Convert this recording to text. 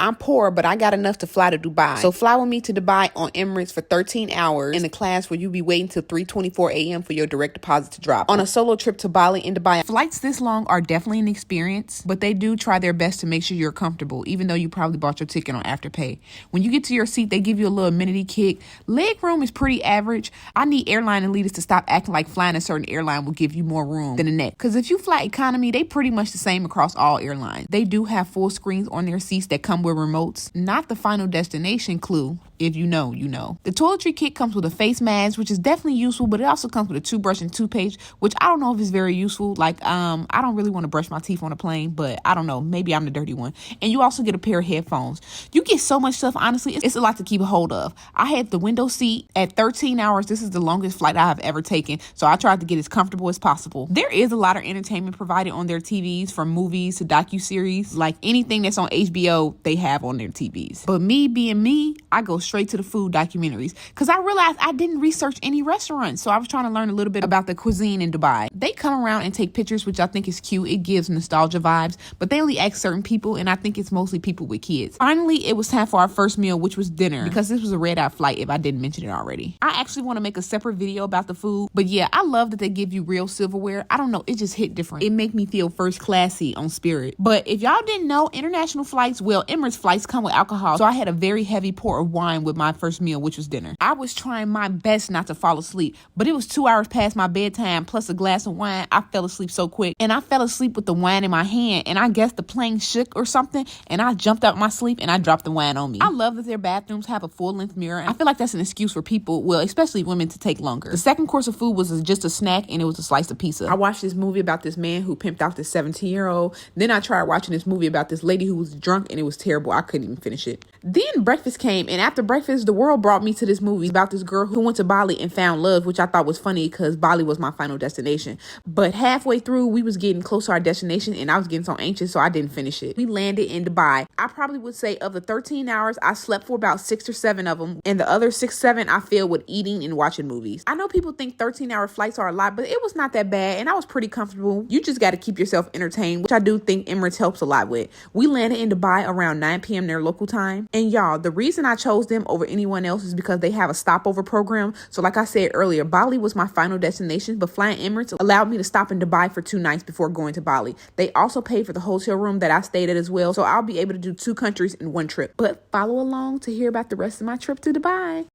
I'm poor, but I got enough to fly to Dubai. So fly with me to Dubai on Emirates for 13 hours in a class where you'll be waiting till 3:24 a.m. for your direct deposit to drop. On a solo trip to Bali and Dubai. Flights this long are definitely an experience, but they do try their best to make sure you're comfortable, even though you probably bought your ticket on Afterpay. When you get to your seat, they give you a little amenity kit. Leg room is pretty average. I need airline leaders to stop acting like flying a certain airline will give you more room than the next. Because if you fly economy, they pretty much the same across all airlines. They do have full screens on their seats that come with remotes. Not the Final Destination clue. If you know, you know. The toiletry kit comes with a face mask, which is definitely useful, but it also comes with a toothbrush and toothpaste, which I don't know if it's very useful. Like, I don't really want to brush my teeth on a plane, but I don't know. Maybe I'm the dirty one. And you also get a pair of headphones. You get so much stuff, honestly. It's a lot to keep a hold of. I had the window seat at 13 hours. This is the longest flight I have ever taken, so I tried to get as comfortable as possible. There is a lot of entertainment provided on their TVs, from movies to docuseries. Like anything that's on HBO, they have on their TVs. But me being me, I go straight to the food documentaries because I realized I didn't research any restaurants. So I was trying to learn a little bit about the cuisine in Dubai. They come around and take pictures, which I think is cute. It gives nostalgia vibes, but they only ask certain people, and I think it's mostly people with kids. Finally, it was time for our first meal, which was dinner, because this was a red-eye flight if I didn't mention it already. I actually want to make a separate video about the food, but yeah, I love that they give you real silverware. I don't know, it just hit different. It make me feel first classy on Spirit. But if y'all didn't know, international flights, well, Emirates flights come with alcohol, so I had a very heavy pour of wine with my first meal, which was dinner. I was trying my best not to fall asleep, but it was 2 hours past my bedtime plus a glass of wine. I fell asleep so quick, and I fell asleep with the wine in my hand, and I guess the plane shook or something, and I jumped out my sleep and I dropped the wine on me. I love that their bathrooms have a full-length mirror. I feel like that's an excuse for people, well, especially women, to take longer. The second course of food was just a snack, and it was a slice of pizza. I watched this movie about this man who pimped out this 17-year-old. Then I tried watching this movie about this lady who was drunk, and it was terrible. I couldn't even finish it. Then breakfast came, and after breakfast, the world brought me to this movie about this girl who went to Bali and found love, which I thought was funny because Bali was my final destination. But halfway through, we was getting close to our destination, and I was getting so anxious, so I didn't finish it. We landed in Dubai. I probably would say of the 13 hours, I slept for about 6 or 7 of them, and the other 6, 7 I filled with eating and watching movies. I know people think 13-hour flights are a lot, but it was not that bad, and I was pretty comfortable. You just got to keep yourself entertained, which I do think Emirates helps a lot with. We landed in Dubai around 9 p.m. their local time, and y'all, the reason I chose them over anyone else is because they have a stopover program. So like I said earlier, Bali was my final destination, but flying Emirates allowed me to stop in Dubai for 2 nights before going to Bali. They also paid for the hotel room that I stayed at as well, so I'll be able to do 2 countries in 1 trip. But follow along to hear about the rest of my trip to Dubai.